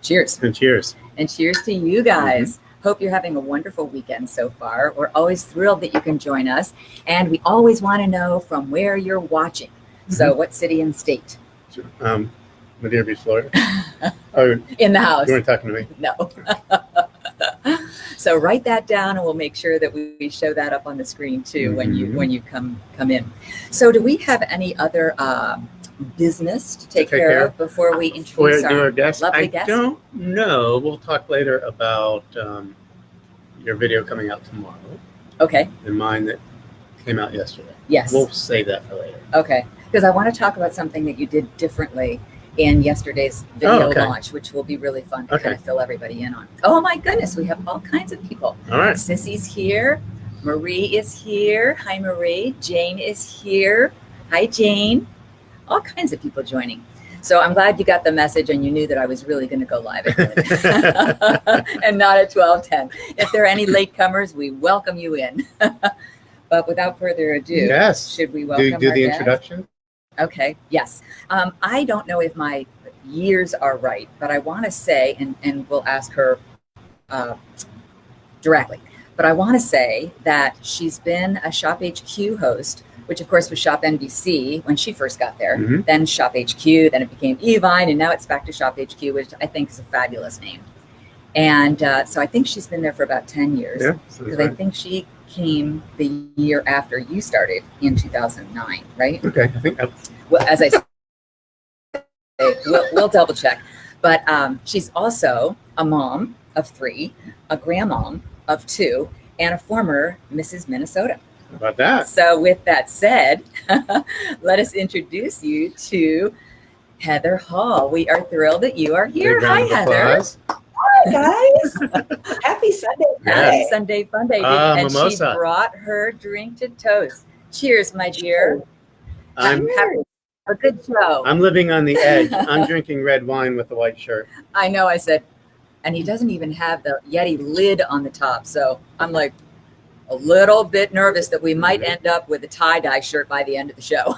Cheers. And cheers. And cheers to you guys. Hope you're having a wonderful weekend so far. We're always thrilled that you can join us. And we always want to know from where you're watching. So what city and state? Madeira Beach, Florida. Oh, in the house. You weren't talking to me? No. So write that down, and we'll make sure that we show that up on the screen too when you come in. So do we have any other business to take care of before we introduce our guest? lovely guest? I don't know. We'll talk later about your video coming out tomorrow. Okay. And mine that came out yesterday. Yes. We'll save that for later. Okay. Because I want to talk about something that you did differently in yesterday's video launch, which will be really fun to kind of fill everybody in on. Oh my goodness, we have all kinds of people. All right. Sissy's here. Marie is here. Hi, Marie. Jane is here. Hi, Jane. All kinds of people joining. So I'm glad you got the message and you knew that I was really going to go live and not at 12:10. If there are any latecomers, we welcome you in. But without further ado, should we welcome do our the guest? introduction? Okay, yes. I don't know if my years are right, but I want to say, and we'll ask her directly, but I want to say that she's been a ShopHQ host, which of course was Shop NBC when she first got there, then ShopHQ, then it became Evine, and now it's back to ShopHQ, which I think is a fabulous name. And so I think she's been there for about 10 years. Yeah, because I think she came the year after you started in 2009, right? Okay, I think well, as I said, we'll double check. But she's also a mom of 3, a grandmom of 2, and a former Mrs. Minnesota. How about that? So with that said, let us introduce you to Heather Hall. We are thrilled that you are here. Hi, Heather. Hi, guys. Happy Sunday. Happy Sunday fun day. And mimosa. She brought her drink to toast. Cheers, my dear. I'm having a good show. I'm living on the edge. I'm drinking red wine with a white shirt. I know, I said, and he doesn't even have the Yeti lid on the top. So I'm like a little bit nervous that we might end up with a tie-dye shirt by the end of the show.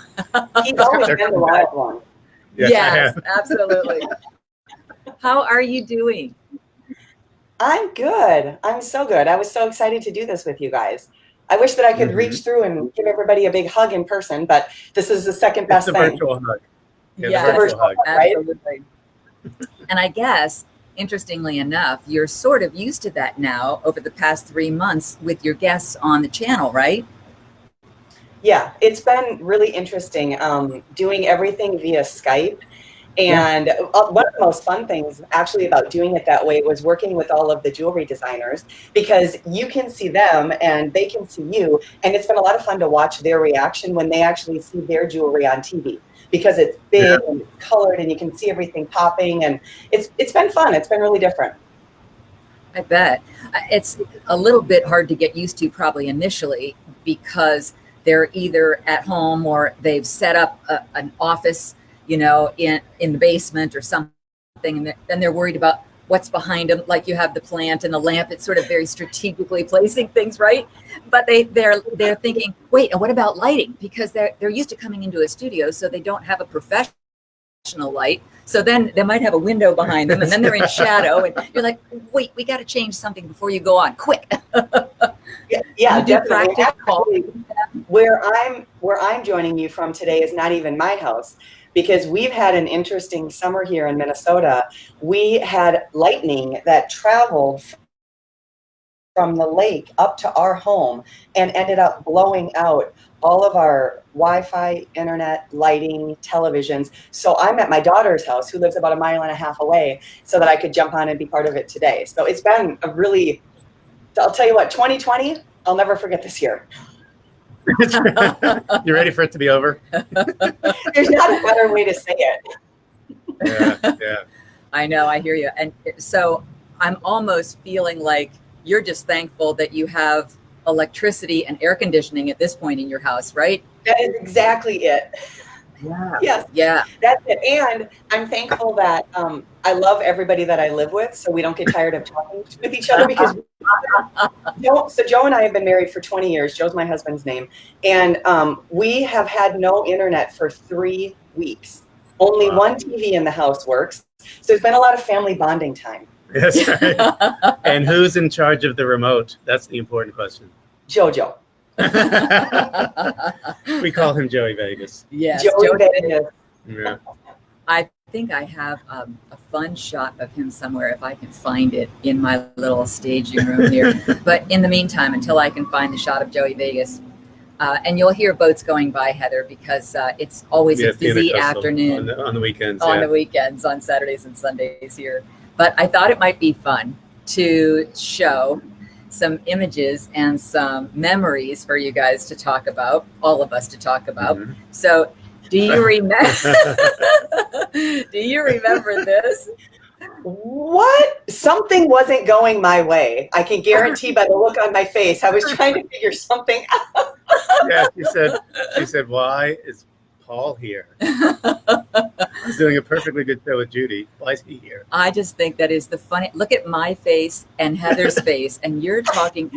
He's always been the wild one. Yes, absolutely. How are you doing? I'm good. I'm so good. I was so excited to do this with you guys. I wish that I could reach through and give everybody a big hug in person, but this is the second best thing. It's a virtual hug. Yeah, virtual hug, right? Absolutely. And I guess, interestingly enough, you're sort of used to that now over the past 3 months with your guests on the channel, right? Yeah, it's been really interesting doing everything via Skype. And one of the most fun things actually about doing it that way was working with all of the jewelry designers, because you can see them and they can see you. And it's been a lot of fun to watch their reaction when they actually see their jewelry on TV, because it's big and it's colored and you can see everything popping. And it's been fun. It's been really different. I bet. It's a little bit hard to get used to probably initially, because they're either at home or they've set up an office, you know, in the basement or something, and then they're worried about what's behind them. Like you have the plant and the lamp, it's sort of very strategically placing things, right? But they're thinking, wait, and what about lighting? Because they're used to coming into a studio, so they don't have a professional light. So then they might have a window behind them, and then they're in shadow, and you're like, wait, we got to change something before you go on, quick. Yeah, definitely. Actually, where I'm joining you from today is not even my house, because we've had an interesting summer here in Minnesota. We had lightning that traveled from the lake up to our home and ended up blowing out all of our Wi-Fi, internet, lighting, televisions. So I'm at my daughter's house, who lives about 1.5 miles away, so that I could jump on and be part of it today. So it's been a really, I'll tell you what, 2020, I'll never forget this year. You ready for it to be over? There's not a better way to say it. Yeah. I know, I hear you. And so I'm almost feeling like you're just thankful that you have electricity and air conditioning at this point in your house, right? That is exactly it. Yeah. Yes. Yeah. That's it. And I'm thankful that I love everybody that I live with, so we don't get tired of talking with each other, because so Joe and I have been married for 20 years. Joe's my husband's name. And we have had no internet for 3 weeks. Only one TV in the house works. So it's been a lot of family bonding time. That's right. And who's in charge of the remote? That's the important question. Jojo. We call him Joey Vegas. Yes, Joey Vegas. Yeah. I think I have a fun shot of him somewhere if I can find it in my little staging room here. But in the meantime, until I can find the shot of Joey Vegas, and you'll hear boats going by, Heather, because it's always a busy afternoon on the weekends. On the weekends, on Saturdays and Sundays here. But I thought it might be fun to show some images and some memories for you guys to talk about, all of us to talk about. Mm-hmm. So do you remember? Do you remember this? What? Something wasn't going my way. I can guarantee by the look on my face. I was trying to figure something out. Yeah, she said, why is Paul here? He's doing a perfectly good show with Judy. Why is he here? I just think that is the funny. Look at my face and Heather's face, and you're talking.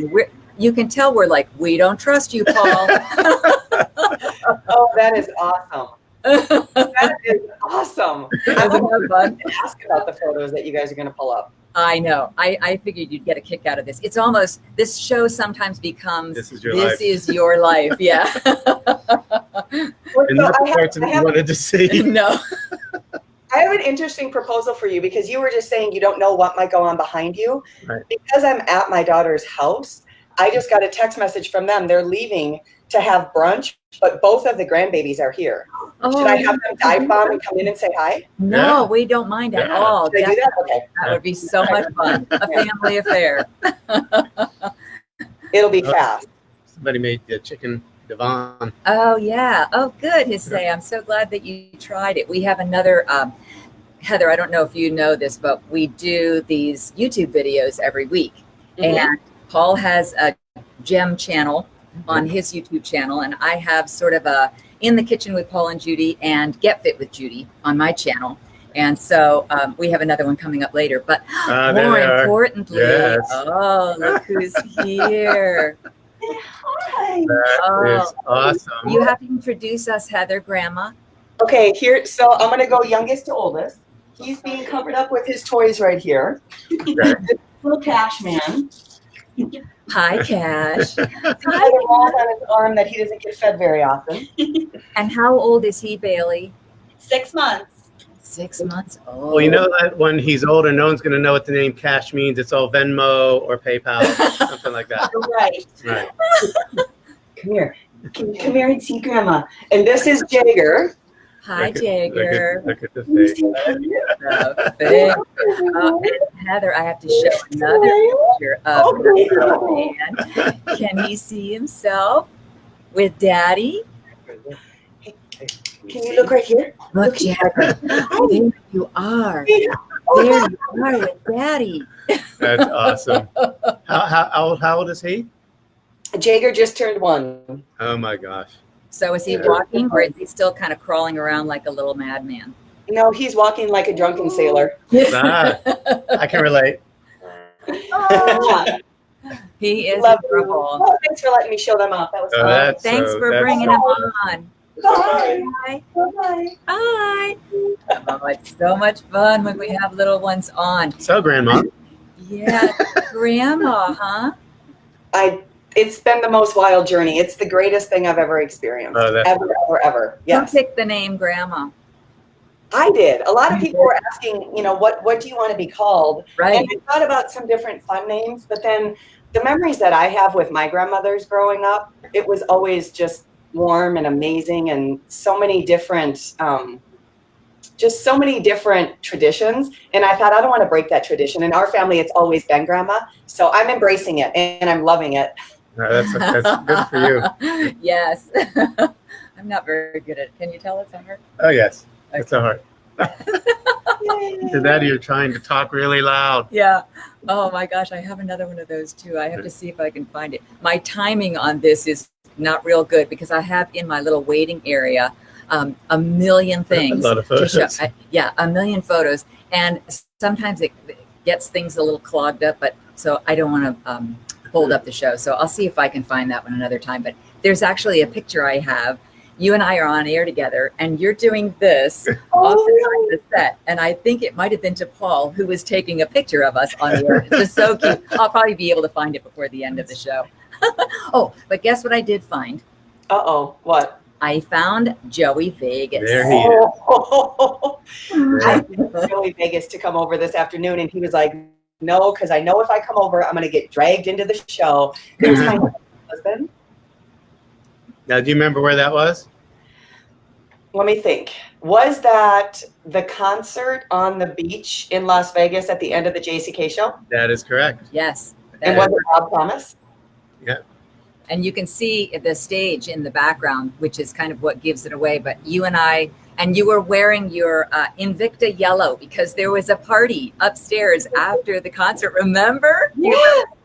You can tell we're like, we don't trust you, Paul. Oh, that is awesome. That is awesome. I would love to ask about the photos that you guys are going to pull up. I know. I figured you'd get a kick out of this. It's almost, this show sometimes becomes, this is your life. Yeah. And not the parts that you wanted to see. No. I have an interesting proposal for you, because you were just saying you don't know what might go on behind you. Right. Because I'm at my daughter's house, I just got a text message from them. They're leaving to have brunch, but both of the grandbabies are here. Oh, should I have them dive bomb and come in and say hi? No, we don't mind at all. Should I do that? Okay. That would be so much fun. A family affair. It'll be fast. Somebody made the chicken Devon. Oh, yeah. Oh, good, Hissay. I'm so glad that you tried it. We have another, Heather, I don't know if you know this, but we do these YouTube videos every week. Mm-hmm. And Paul has a gem channel on his YouTube channel, and I have sort of a In the Kitchen with Paul and Judy and Get Fit with Judy on my channel. And so we have another one coming up later. But more importantly, yes. Oh, look who's here. Hi. That is awesome. You have to introduce us, Heather, Grandma. Okay, here. So I'm going to go youngest to oldest. He's being covered up with his toys right here. This little Cash man. Hi, Cash. He has a ball on his arm that he doesn't get fed very often. And how old is he, Bailey? 6 months. 6 months old. Well, you know that when he's older, no one's going to know what the name Cash means. It's all Venmo or PayPal, something like that. Right. Come here. Come here and see Grandma. And this is Jagger. Hi, Jagger. Look at the face. And Heather, I have to show another picture of the man. Can he see himself with Daddy? Can you look right here? Look, Jagger. There you are. There you are with Daddy. That's awesome. How old is he? Jagger just turned 1. Oh my gosh. So is he walking, or is he still kind of crawling around like a little madman? No, he's walking like a drunken sailor. I can relate. He is adorable. Oh, thanks for letting me show them off. That was fun. Thanks for bringing him on. Bye. Bye. Bye. Bye. Oh, it's so much fun when we have little ones on. So, Grandma. Yeah, Grandma, huh? It's been the most wild journey. It's the greatest thing I've ever experienced. Ever. Yes. Who picked the name Grandma? I did. A lot of people were asking, what do you want to be called? Right. And I thought about some different fun names, but then the memories that I have with my grandmothers growing up, it was always just warm and amazing, and so many different, so many different traditions. And I thought, I don't want to break that tradition. In our family, it's always been Grandma. So I'm embracing it and I'm loving it. No, that's good for you. Yes. I'm not very good at it. Can you tell it's a heart? Oh, yes. Okay. It's a heart. To that, you're trying to talk really loud. Yeah. Oh, my gosh. I have another one of those, too. I have to see if I can find it. My timing on this is not real good because I have in my little waiting area a million things. A lot of photos. To show. A million photos. And sometimes it gets things a little clogged up, but so I don't want to hold up the show. So I'll see if I can find that one another time. But there's actually a picture I have, you and I are on air together, and you're doing this off the set. And I think it might have been to Paul, who was taking a picture of us on the air. It's just so cute. I'll probably be able to find it before the end of the show. Oh, but guess what I did find? Uh-oh, what? I found Joey Vegas. There he is. I asked Joey Vegas to come over this afternoon, and he was like, no, because I know if I come over, I'm going to get dragged into the show. It was my husband. Now, do you remember where that was? Let me think. Was that the concert on the beach in Las Vegas at the end of the JCK show? That is correct. Yes. And was it Rob Thomas? Yeah. And you can see the stage in the background, which is kind of what gives it away. But you and I, and you were wearing your Invicta yellow because there was a party upstairs after the concert. Remember? Yeah.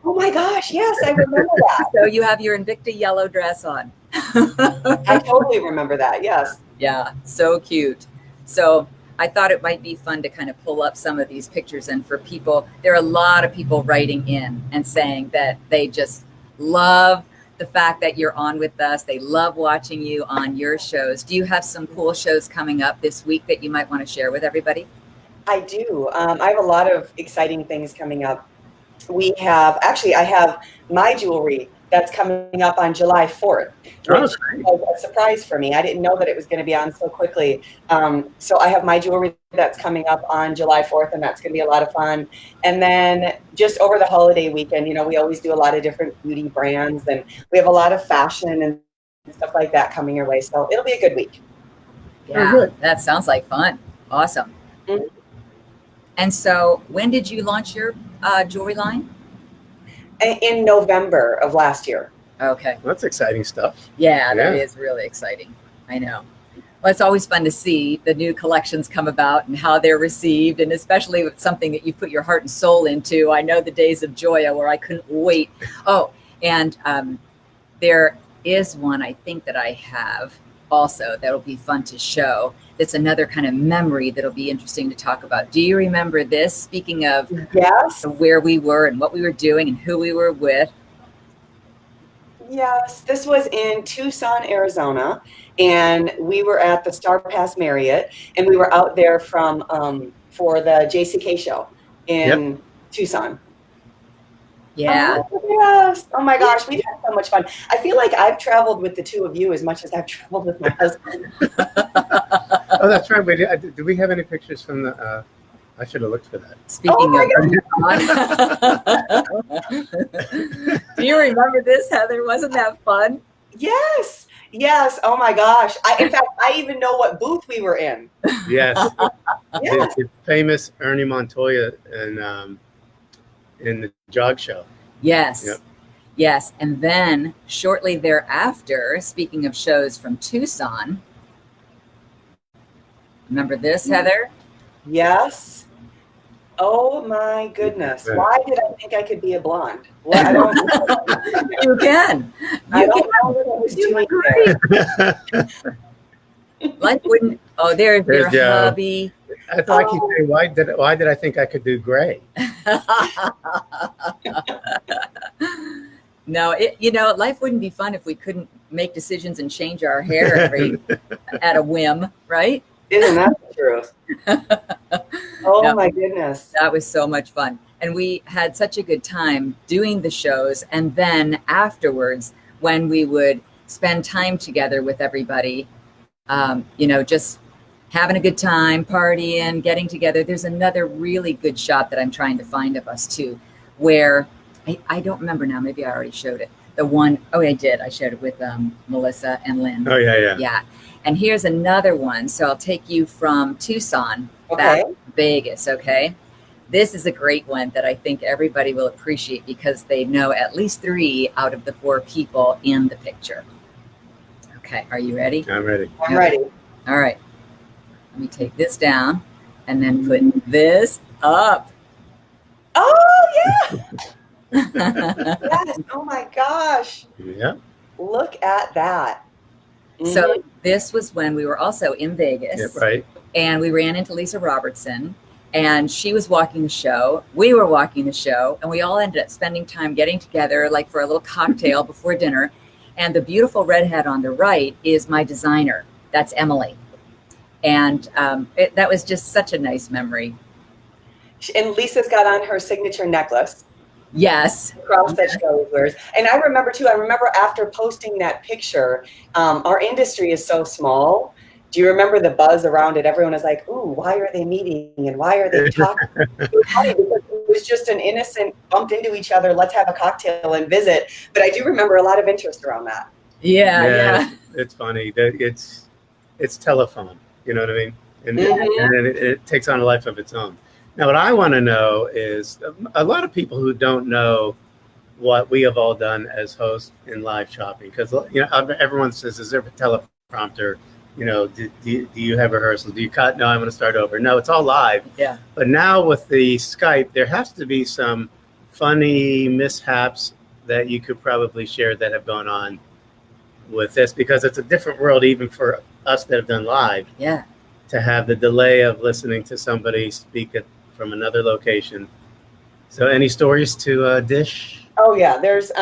Oh my gosh. Yes, I remember that. So you have your Invicta yellow dress on. I totally remember that. Yes. Yeah. So cute. So I thought it might be fun to kind of pull up some of these pictures. And for people, there are a lot of people writing in and saying that they just love the fact that you're on with us. They love watching you on your shows. Do you have some cool shows coming up this week that you might want to share with everybody? I do. I have a lot of exciting things coming up. I have my jewelry that's coming up on July 4th, which was a surprise for me. I didn't know that it was going to be on so quickly. So I have my jewelry that's coming up on July 4th, and that's going to be a lot of fun. And then just over the holiday weekend, we always do a lot of different beauty brands, and we have a lot of fashion and stuff like that coming your way. So it'll be a good week. Yeah, that sounds like fun. Awesome. Mm-hmm. And so when did you launch your jewelry line? In November of last year. Okay. Well, that's exciting stuff. Yeah, that is really exciting. I know. Well, it's always fun to see the new collections come about and how they're received, and especially with something that you put your heart and soul into. I know the days of JOYA where I couldn't wait. Oh, and there is one I think that I have also that'll be fun to show. It's another kind of memory that'll be interesting to talk about. Do you remember this? Speaking of where we were and what we were doing and who we were with. Yes, this was in Tucson, Arizona, and we were at the Star Pass Marriott, and we were out there for the JCK show in Tucson. Yeah. Oh, yes. Oh my gosh, we've had so much fun. I feel like I've traveled with the two of you as much as I've traveled with my husband. Oh, that's right. Do we have any pictures from the? I should have looked for that. Speaking of, do you remember this, Heather? Wasn't that fun? Yes. Yes. Oh my gosh. In fact, I even know what booth we were in. Yes. Yes. The famous Ernie Montoya in the jog show. Yes. Yep. Yes. And then shortly thereafter, speaking of shows from Tucson, remember this, Heather? Yes. Oh my goodness. Why did I think I could be a blonde? Well, I don't know. You can. I don't know what I was doing there. Life wouldn't. Oh, there's your hubby. I thought I keep saying, why did I think I could do gray? No, life wouldn't be fun if we couldn't make decisions and change our hair at a whim, right? Isn't that the truth? Oh my goodness. That was so much fun. And we had such a good time doing the shows. And then afterwards, when we would spend time together with everybody, just having a good time, partying, getting together. There's another really good shot that I'm trying to find of us too, where I don't remember now. Maybe I already showed it. The one, I did. I showed it with Melissa and Lynn. Oh, yeah. Yeah. And here's another one. So I'll take you from Tucson back to Vegas, okay? This is a great one that I think everybody will appreciate because they know at least 3 out of the 4 people in the picture. Okay, are you ready? I'm ready. I'm ready. All right. Let me take this down and then put this up. Oh, yeah. Yes. Oh, my gosh. Yeah. Look at that. So this was when we were also in Vegas. Yep, right. And we ran into Lisa Robertson, and she was walking the show. We were walking the show, and we all ended up spending time getting together, like for a little cocktail before dinner. And the beautiful redhead on the right is my designer. That's Emily. And that was just such a nice memory. And Lisa's got on her signature necklace. Yes. Cross that she always wears. And I remember after posting that picture, our industry is so small. Do you remember the buzz around it? Everyone was like, ooh, why are they meeting? And why are they talking? It was funny because it was just an innocent bumped into each other. Let's have a cocktail and visit. But I do remember a lot of interest around that. Yeah. It's funny that it's telephone, you know what I mean? And, and it takes on a life of its own. Now, what I want to know is a lot of people who don't know what we have all done as hosts in live shopping, because everyone says, is there a teleprompter? Do you have rehearsal? Do you cut? No, I'm going to start over. No, it's all live. Yeah. But now with the Skype, there has to be some funny mishaps that you could probably share that have gone on with this, because it's a different world even for us that have done live. Yeah. To have the delay of listening to somebody speak from another location. So any stories to dish? Oh yeah, there's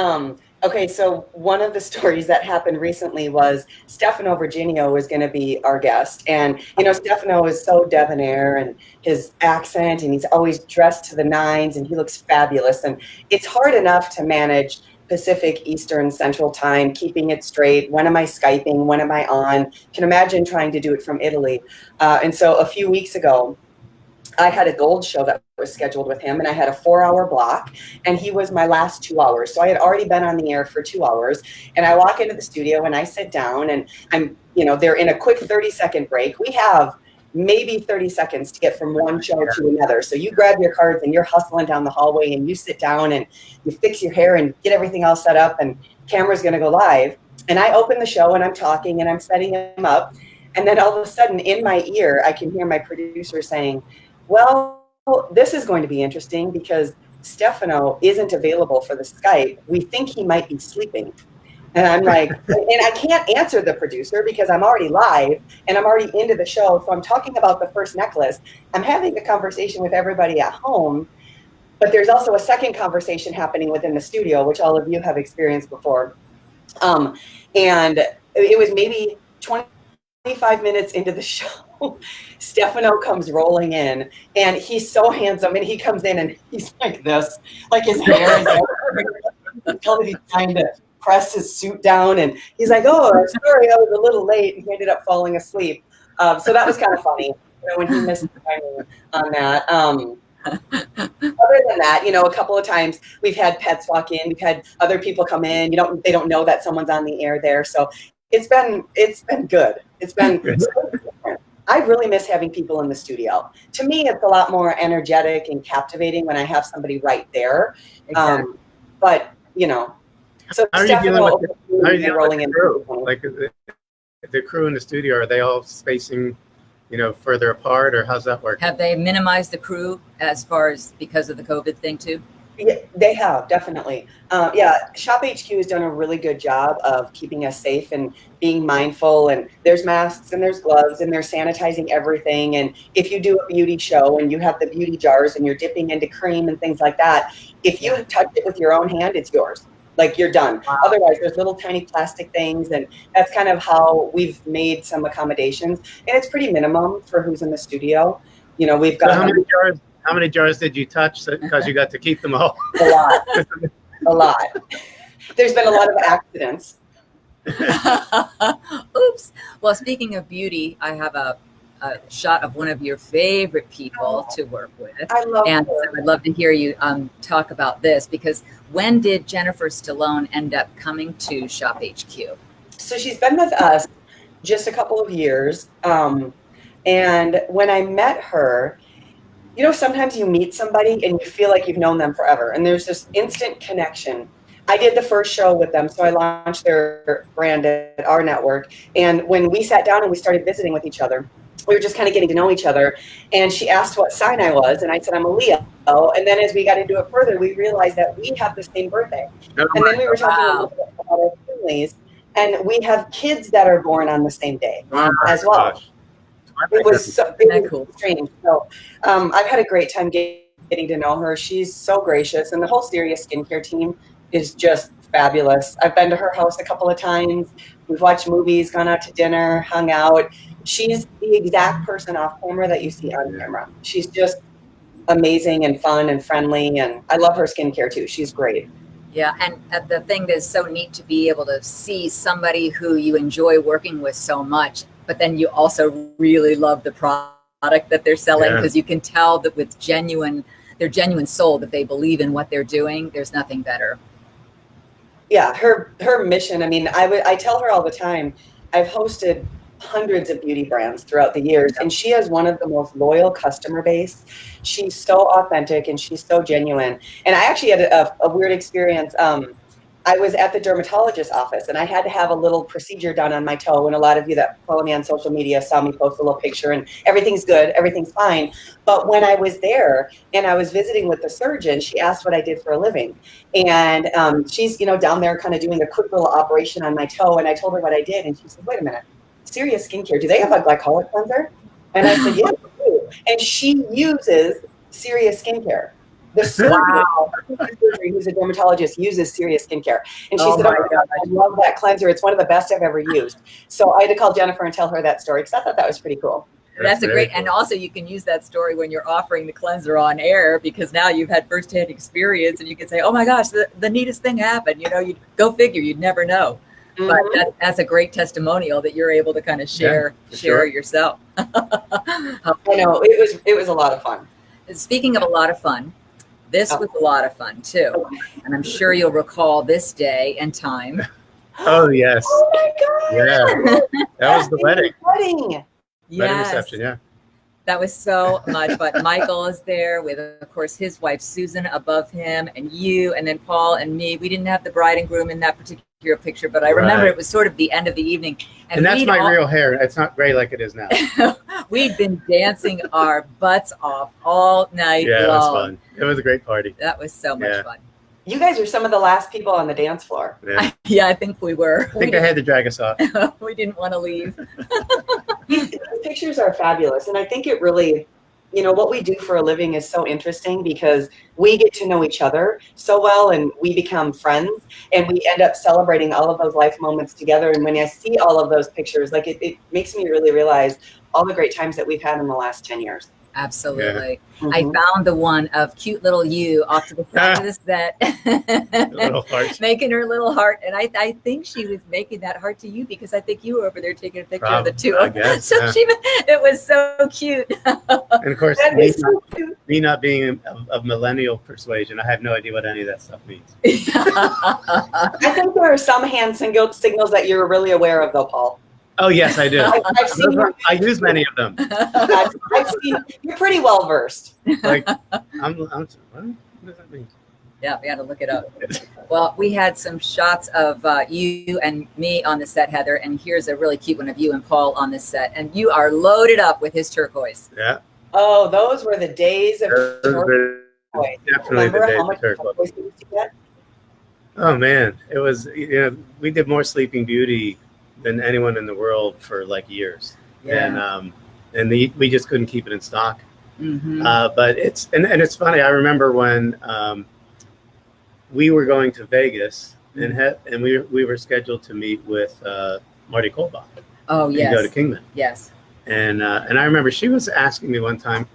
okay, so one of the stories that happened recently was Stefano Virginio was going to be our guest. And, Stefano is so debonair, and his accent, and he's always dressed to the nines, and he looks fabulous. And it's hard enough to manage Pacific, Eastern, Central time, keeping it straight. When am I Skyping? When am I on? Can imagine trying to do it from Italy. And so a few weeks ago, I had a gold show that was scheduled with him, and I had a 4-hour block, and he was my last 2 hours. So I had already been on the air for 2 hours, and I walk into the studio and I sit down, and I'm, they're in a quick 30-second break. We have maybe 30 seconds to get from one show to another. So you grab your cards and you're hustling down the hallway, and you sit down and you fix your hair and get everything all set up, and camera's going to go live. And I open the show and I'm talking and I'm setting him up. And then all of a sudden in my ear, I can hear my producer saying, well, this is going to be interesting because Stefano isn't available for the Skype. We think he might be sleeping. And I'm like, and I can't answer the producer because I'm already live and I'm already into the show. So I'm talking about the first necklace. I'm having a conversation with everybody at home, but there's also a second conversation happening within the studio, which all of you have experienced before. And it was maybe 25 minutes into the show. Stefano comes rolling in, and he's so handsome, and he comes in and he's like this, like his hair is he's trying to press his suit down, and he's like, oh, I'm sorry, I was a little late, and he ended up falling asleep. So that was kind of funny, when he missed the timing on that. Other than that, a couple of times we've had pets walk in, we've had other people come in, they don't know that someone's on the air there, so it's been good. It's been I really miss having people in the studio. To me, it's a lot more energetic and captivating when I have somebody right there. Exactly. But so how are you dealing with rolling the crew? Like the crew in the studio, are they all spacing, further apart, or how's that work? Have they minimized the crew as far as because of the COVID thing too? Yeah, they have, definitely. ShopHQ has done a really good job of keeping us safe and being mindful, and there's masks and there's gloves and they're sanitizing everything. And if you do a beauty show and you have the beauty jars and you're dipping into cream and things like that, if you touch it with your own hand, it's yours. Like, you're done. Wow. Otherwise, there's little tiny plastic things, and that's kind of how we've made some accommodations. And it's pretty minimum for who's in the studio. We've got How many jars did you touch because you got to keep them all? A lot. There's been a lot of accidents. Oops. Well, speaking of beauty, I have a shot of one of your favorite people to work with. I love her. So I'd love to hear you talk about this, because when did Jennifer Stallone end up coming to ShopHQ? So she's been with us just a couple of years. And when I met her, sometimes you meet somebody and you feel like you've known them forever, and there's this instant connection. I did the first show with them, so I launched their brand at our network. And when we sat down and we started visiting with each other, we were just kind of getting to know each other. And she asked what sign I was, and I said, I'm a Leo. And then as we got into it further, we realized that we have the same birthday. And then we were talking about our families, and we have kids that are born on the same day as well. Gosh. It was cool. Strange. So I've had a great time getting to know her. She's so gracious, and the whole Serious Skincare team is just fabulous. I've been to her house a couple of times. We've watched movies, gone out to dinner, hung out. She's the exact person off camera that you see on camera. She's just amazing and fun and friendly, and I love her skincare too. She's great. Yeah, and the thing that's so neat to be able to see somebody who you enjoy working with so much, but then you also really love the product that they're selling, because you can tell that with their genuine soul, that they believe in what they're doing. There's nothing better. Yeah, her mission. I mean, I tell her all the time, I've hosted hundreds of beauty brands throughout the years, and she has one of the most loyal customer base. She's so authentic and she's so genuine. And I actually had a weird experience. I was at the dermatologist's office and I had to have a little procedure done on my toe, and a lot of you that follow me on social media saw me post a little picture, and everything's good, everything's fine. But when I was there and I was visiting with the surgeon, she asked what I did for a living. And she's, down there kind of doing a quick little operation on my toe, and I told her what I did, and she said, wait a minute, Serious Skincare, do they have a glycolic cleanser? And I said, yeah, they do. And she uses Serious Skincare. The surgeon, who's a dermatologist, uses Serious Skincare. And she said, oh my God, I love that cleanser. It's one of the best I've ever used. So I had to call Jennifer and tell her that story, because I thought that was pretty cool. That's a great, and also you can use that story when you're offering the cleanser on air, because now you've had firsthand experience, and you can say, oh my gosh, the neatest thing happened. You go figure, you'd never know. But that's a great testimonial that you're able to kind of share yourself. I know, it was a lot of fun. Speaking of a lot of fun, this was a lot of fun too. And I'm sure you'll recall this day and time. Oh, yes. Oh my God. Yeah. That was the wedding. Wedding Reception, yeah. That was so much fun. Michael is there with, of course, his wife, Susan, above him, and you, and then Paul and me. We didn't have the bride and groom in that particular picture, but I remember it was sort of the end of the evening. And that's my real hair. It's not gray like it is now. We'd been dancing our butts off all night long. Yeah, it was fun. It was a great party. That was so much fun. You guys are some of the last people on the dance floor. Yeah, I think we were. I think I had to drag us off. We didn't want to leave. These pictures are fabulous. And I think it really, what we do for a living is so interesting, because we get to know each other so well, and we become friends, and we end up celebrating all of those life moments together. And when I see all of those pictures, it makes me really realize all the great times that we've had in the last 10 years. Absolutely. Yeah. I found the one of cute little you off to the side of the set, little heart. Making her little heart. And I think she was making that heart to you, because I think you were over there taking a picture of the two of them. So it was so cute. And of course, me not being of millennial persuasion, I have no idea what any of that stuff means. I think there are some hand signals that you're really aware of, though, Paul. Oh, yes, I do. I've seen I use many of them. I've seen, you're pretty well versed. What does that mean? Yeah, we had to look it up. Well, we had some shots of you and me on the set, Heather, and here's a really cute one of you and Paul on the set. And you are loaded up with his turquoise. Yeah. Oh, those were the days of turquoise. Definitely the days of turquoise. Did you get? Oh, man. It was, we did more Sleeping Beauty than anyone in the world for years. Yeah. And we just couldn't keep it in stock. Mm-hmm. But it's funny. I remember when we were going to Vegas, and we were scheduled to meet with Marty Kolbach. Oh, yes. And go to Kingman. Yes. And I remember she was asking me one time,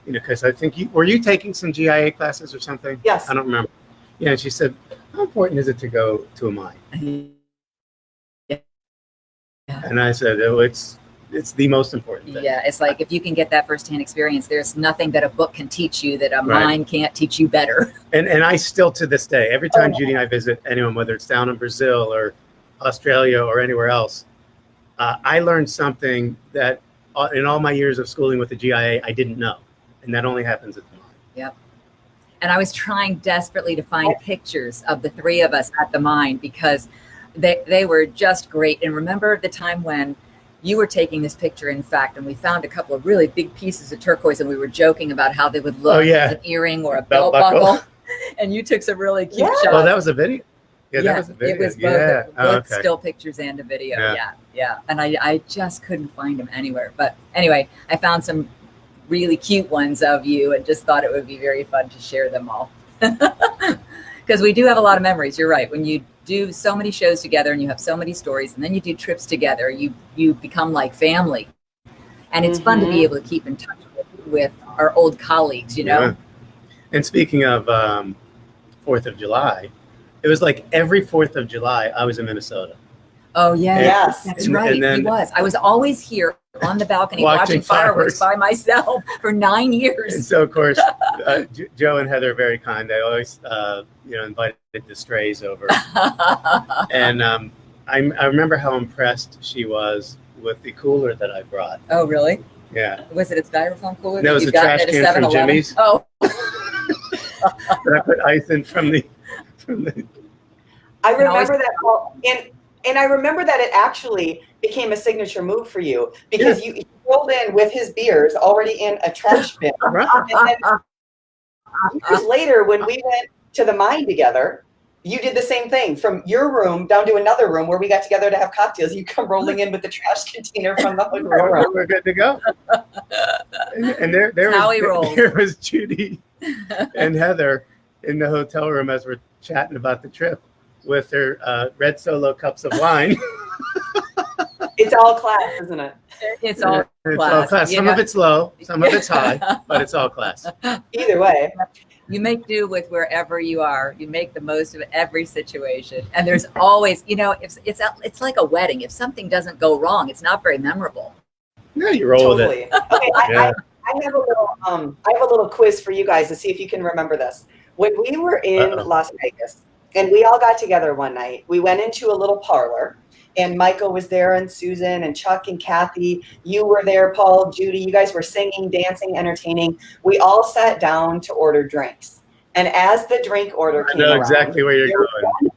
because I think were you taking some GIA classes or something? Yes. I don't remember. Yeah. And she said, how important is it to go to a mine? And I said, oh, it's the most important thing. Yeah, it's like if you can get that firsthand experience, there's nothing that a book can teach you that a mind can't teach you better. And I still, to this day, every time Judy and I visit anyone, whether it's down in Brazil or Australia or anywhere else, I learned something that in all my years of schooling with the GIA, I didn't know. And that only happens at the mine. Yep. And I was trying desperately to find pictures of the three of us at the mine, because they were just great. And remember the time when you were taking this picture, in fact, and we found a couple of really big pieces of turquoise, and we were joking about how they would look as an earring or a belt buckle. And you took some really cute shots. Oh, that was a video? Yeah, that was a video. It was both still pictures and a video. Yeah. And I just couldn't find them anywhere. But anyway, I found some really cute ones of you and just thought it would be very fun to share them all. Because we do have a lot of memories. You're right. When you do so many shows together and you have so many stories, and then you do trips together, you become like family. And it's fun to be able to keep in touch with our old colleagues, you know? Yeah. And speaking of 4th of July, it was like every 4th of July, I was in Minnesota. Oh, yeah. Yes. That's right. And then, he was. I was always here on the balcony watching watching fireworks by myself for 9 years. And so, of course, Joe and Heather are very kind. They always, invited the strays over. And I remember how impressed she was with the cooler that I brought. Oh, really? Yeah. Was it a styrofoam cooler? That was a trash can from 7-Eleven? Jimmy's. Oh. That I put ice in from the. I remember that, and I remember that it actually became a signature move for you because you rolled in with his beers already in a trash bin. Right. And then years later, when we went to the mine together, you did the same thing from your room down to another room where we got together to have cocktails. You come rolling in with the trash container from the hotel room. We're good to go. And there was Judy and Heather in the hotel room as we're chatting about the trip with their red Solo cups of wine. It's all class, isn't it? It's all It's class. all class. Some of it's low, some of it's high, but it's all class. Either way. You make do with wherever you are. You make the most of every situation. And there's always, it's like a wedding. If something doesn't go wrong, it's not very memorable. No, you roll with it. Okay, I have a little quiz for you guys to see if you can remember this. When we were in Las Vegas and we all got together one night, we went into a little parlor. And Michael was there, and Susan, and Chuck, and Kathy. You were there, Paul, Judy. You guys were singing, dancing, entertaining. We all sat down to order drinks. And as the drink order came around, exactly where you're going.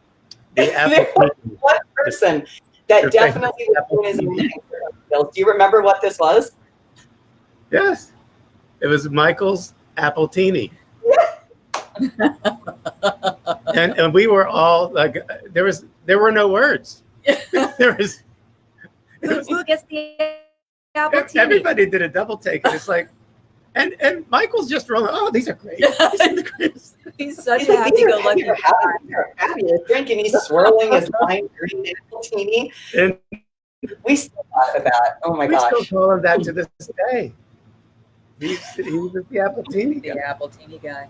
There was one person that definitely was doing his own thing for himself. Do you remember what this was? Yes. It was Michael's Appletini. And we were all like, there were no words. Who gets the Appletini? Everybody did a double take, and it's like, and Michael's just rolling. Oh, these are great. These are the greatest. He's such a happy-go-lucky fabulous drink, and he's swirling his lime green Appletini. And we still laugh at that. Oh my gosh! We still call him that to this day. He was the Appletini guy. The Appletini guy.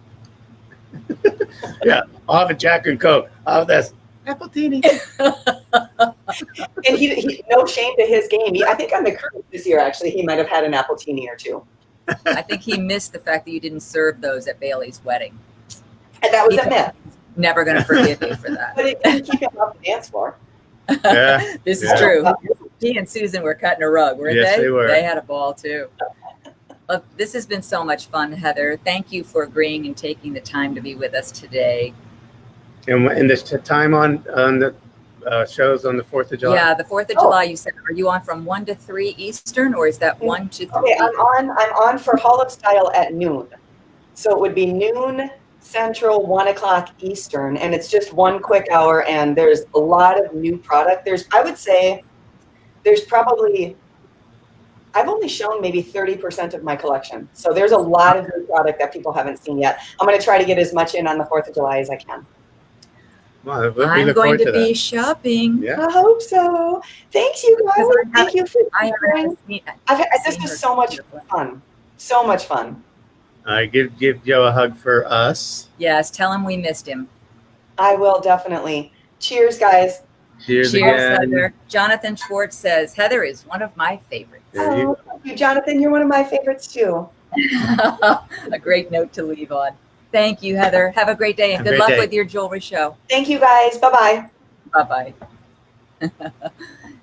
Yeah, I'll have a Jack and Coke. I'll have this. Appletini. And he no shame to his game. I think on the cruise this year, actually, he might have had an Appletini or two. I think he missed the fact that you didn't serve those at Bailey's wedding. And that was a myth. Never going to forgive you for that. But it didn't keep him off the dance floor. Yeah, this is true. He and Susan were cutting a rug, weren't yes, they? They were. They had a ball too. Well, this has been so much fun, Heather. Thank you for agreeing and taking the time to be with us today. And this time on the shows on the 4th of July? Yeah, the 4th of July, you said, are you on from 1 to 3 Eastern, or is that 1 to 3? Okay, I'm on for Hall of Style at noon. So it would be noon Central, 1 o'clock Eastern, and it's just one quick hour, and there's a lot of new product. I would say there's probably, I've only shown maybe 30% of my collection. So there's a lot of new product that people haven't seen yet. I'm going to try to get as much in on the 4th of July as I can. Well, I'm going to be shopping. Yeah. I hope so. Thanks, you guys. Thank you for sharing. This was so much fun. So much fun. All right, give Joe a hug for us. Yes, tell him we missed him. I will definitely. Cheers, guys. Cheers again. Heather. Jonathan Schwartz says, Heather is one of my favorites. Oh, thank you, Jonathan. You're one of my favorites, too. A great note to leave on. Thank you, Heather. Have a great day, and good luck with your jewelry show. Thank you, guys. Bye-bye. Bye-bye.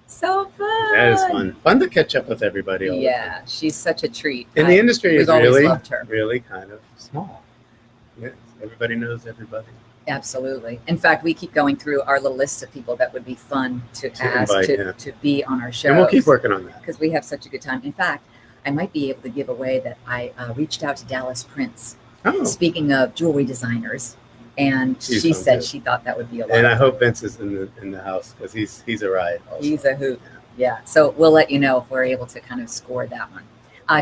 So fun. That is fun. Fun to catch up with everybody. Yeah, she's such a treat. And the industry is her. really kind of small. Yes, everybody knows everybody. Absolutely. In fact, we keep going through our little lists of people that would be fun to ask to be on our show. And we'll keep working on that. Because we have such a good time. In fact, I might be able to give away that I reached out to Dallas Prince. Oh. Speaking of jewelry designers, and she said she thought that would be a lot. And I hope Vince is in the house because he's a riot. Also. He's a hoot. Yeah. So we'll let you know if we're able to kind of score that one.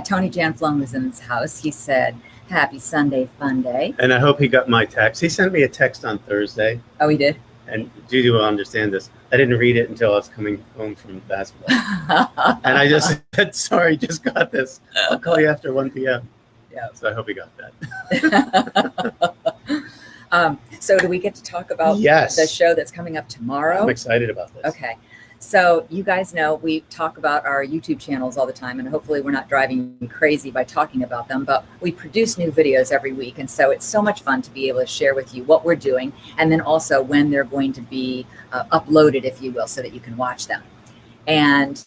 Tony Janflone was in his house. He said, "Happy Sunday, Funday." And I hope he got my text. He sent me a text on Thursday. Oh, he did. and Judy will understand this. I didn't read it until I was coming home from basketball. And I just said, sorry, just got this. I'll call you after 1 p.m. Yeah. So I hope you got that. So do we get to talk about the show that's coming up tomorrow? I'm excited about this. Okay. So you guys know we talk about our YouTube channels all the time, and hopefully we're not driving you crazy by talking about them, but we produce new videos every week. And so it's so much fun to be able to share with you what we're doing, and then also when they're going to be uploaded, if you will, so that you can watch them. And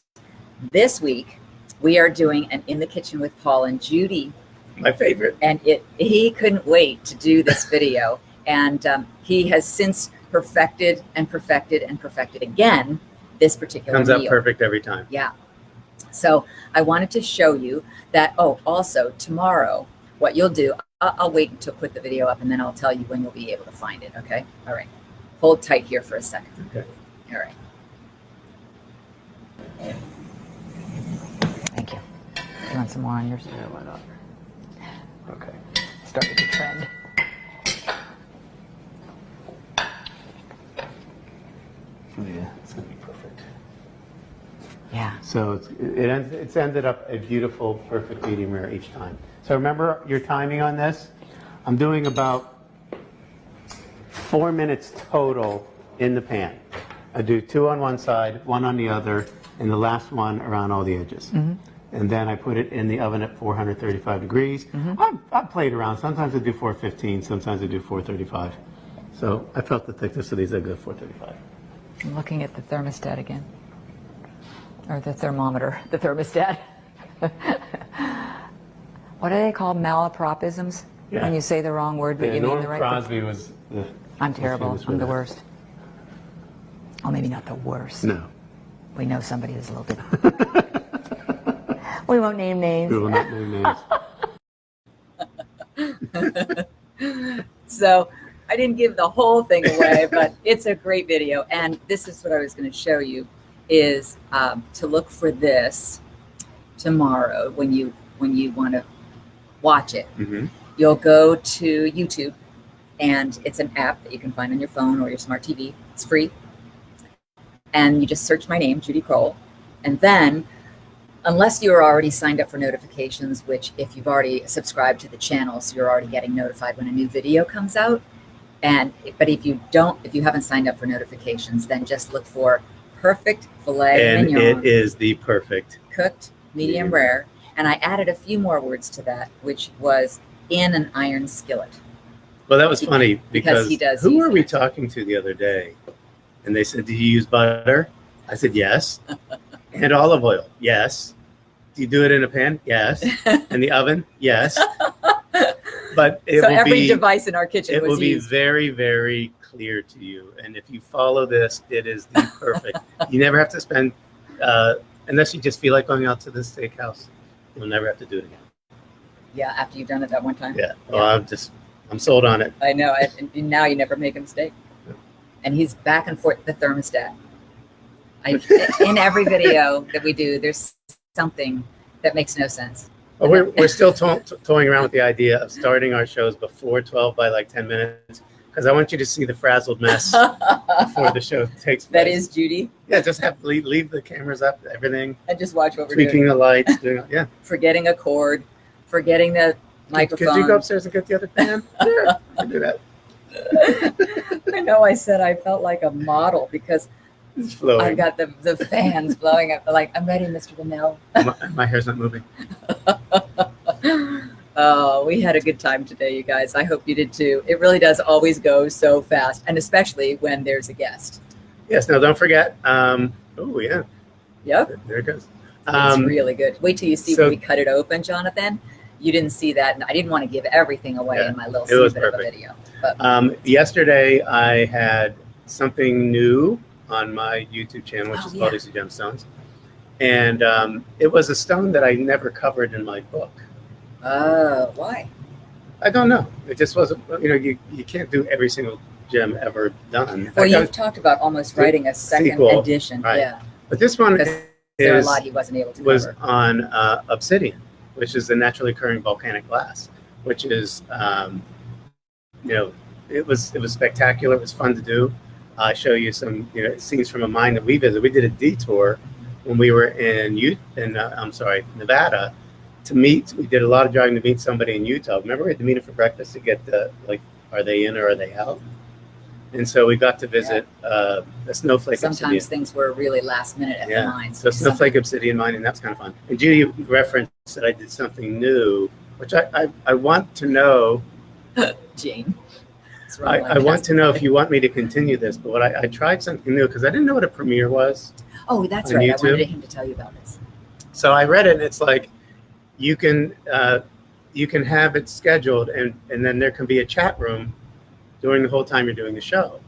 this week we are doing an In the Kitchen with Paul and Judy. My favorite. And he couldn't wait to do this video. And he has since perfected and perfected and perfected again this particular Comes meal. out perfect every time. Yeah. So I wanted to show you that. Oh, also tomorrow, what you'll do, I'll wait until put the video up and then I'll tell you when you'll be able to find it. Okay. All right. Hold tight here for a second. Okay. All right. Thank you. You want some more on yours? Yeah, why not? Okay. Start with the trend. Oh, yeah, it's gonna be perfect. Yeah. So it's ended up a beautiful, perfect medium rare each time. So remember your timing on this. I'm doing about 4 minutes total in the pan. I do 2 on one side, 1 on the other, and the last one around all the edges. And then I put it in the oven at 435 degrees. I've played around. Sometimes I do 415, sometimes I do 435. So I felt the thickness of these, I go 435. I'm looking at the thermostat again. Or the thermometer, the thermostat. What are they called? Malapropisms? Yeah. When you say the wrong word, but you mean the right word. Crosby was the... I'm terrible. I'm the worst. Oh, maybe not the worst. No. We know somebody who's a little bit... We won't name names. We will not name names. So I didn't give the whole thing away, but it's a great video. And this is what I was going to show you is to look for this tomorrow when you want to watch it. You'll go to YouTube, and it's an app that you can find on your phone or your smart TV. It's free. And you just search my name, Judy Crowell. And then, unless you're already signed up for notifications, which if you've already subscribed to the channel, so you're already getting notified when a new video comes out. But if you haven't signed up for notifications, then just look for perfect filet mignon. And it is the perfect. Cooked, medium rare. And I added a few more words to that, which was in an iron skillet. Well, that was funny because he does. Who were we talking to the other day? And they said, "Do you use butter?" I said, "Yes." And olive oil? Yes. Do you do it in a pan? Yes. In the oven? Yes. But every device in our kitchen it will be very, very clear to you. And if you follow this, it is the perfect. You never have to spend, unless you just feel like going out to the steakhouse, you'll never have to do it again. Yeah, after you've done it that one time. Yeah. Well, I'm sold on it. I know. And now you never make a mistake. And he's back and forth the thermostat. In every video that we do, there's something that makes no sense. Well, we're still toying around with the idea of starting our shows before 12 by like 10 minutes, because I want you to see the frazzled mess before the show takes place. That is Judy. Yeah, just have to leave the cameras up, everything. And just watch what we're tweaking doing. The lights, yeah. Forgetting a cord, forgetting the microphone. Could you go upstairs and get the other fan? Sure, I can do that. I know I said I felt like a model because I got the fans blowing up. Like, I'm ready, Mr. Vanell. My hair's not moving. Oh, we had a good time today, you guys. I hope you did too. It really does always go so fast, and especially when there's a guest. Yes, now don't forget. Oh, yeah. Yep. There it goes. It's really good. Wait till you see when we cut it open, Jonathan. You didn't see that, and I didn't want to give everything away in my little snippet of a video. But yesterday, I had something new on my YouTube channel, which is called Easy Gemstones. And it was a stone that I never covered in my book. Why? I don't know. It just wasn't, you can't do every single gem ever done. Well, you've talked about almost writing a second edition. Right. Yeah. But this one there are a lot he wasn't able to was cover. on obsidian, which is the naturally occurring volcanic glass, which is, it was spectacular. It was fun to do. show you some scenes from a mine that we visited. We did a detour when we were in Nevada to meet. We did a lot of driving to meet somebody in Utah. Remember, we had to meet them for breakfast to get are they in or are they out? And so we got to visit a Snowflake Sometimes Obsidian. Things were really last minute at the mine. So Snowflake Obsidian mine, and that's kind of fun. And Judy referenced that I did something new, which I want to know. Jane. I want to know if you want me to continue this, but I tried something new because I didn't know what a premiere was. Oh, that's on right. YouTube. I wanted him to tell you about this. So I read it, and it's like you can have it scheduled, and then there can be a chat room during the whole time you're doing the show.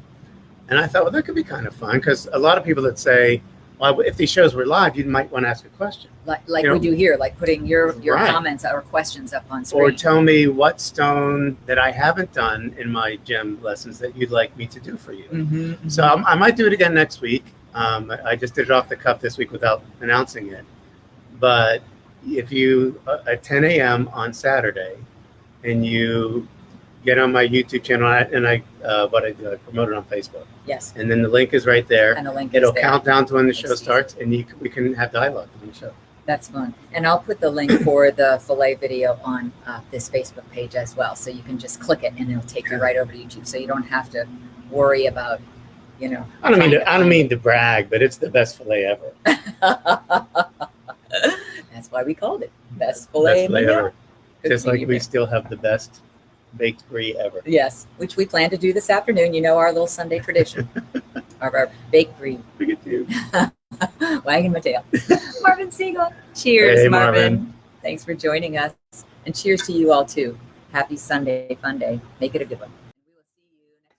And I thought, well, that could be kind of fun because a lot of people that say, well, if these shows were live, you might want to ask a question. Like we do here, like putting your Right. comments or questions up on screen. Or tell me what stone that I haven't done in my gem lessons that you'd like me to do for you. Mm-hmm. So I might do it again next week. I just did it off the cuff this week without announcing it. But if you, at 10 a.m. on Saturday, and you get on my YouTube channel, and I promote it on Facebook. Yes. And then the link is right there. And the link It'll is there. count down to when the show It's starts, and we can have dialogue on the show. That's fun. And I'll put the link for the fillet video on this Facebook page as well. So you can just click it and it'll take you right over to YouTube. So you don't have to worry about, I don't mean to brag, but it's the best fillet ever. That's why we called it Best Fillet ever. Good Just to like meet we you. still have the best baked brie ever. Yes, which we plan to do this afternoon. Our little Sunday tradition of our baked brie. Look at you. Wagging my tail. Marvin Siegel. Cheers, Hey, Marvin. Thanks for joining us. And cheers to you all too. Happy Sunday, fun day. Make it a good one.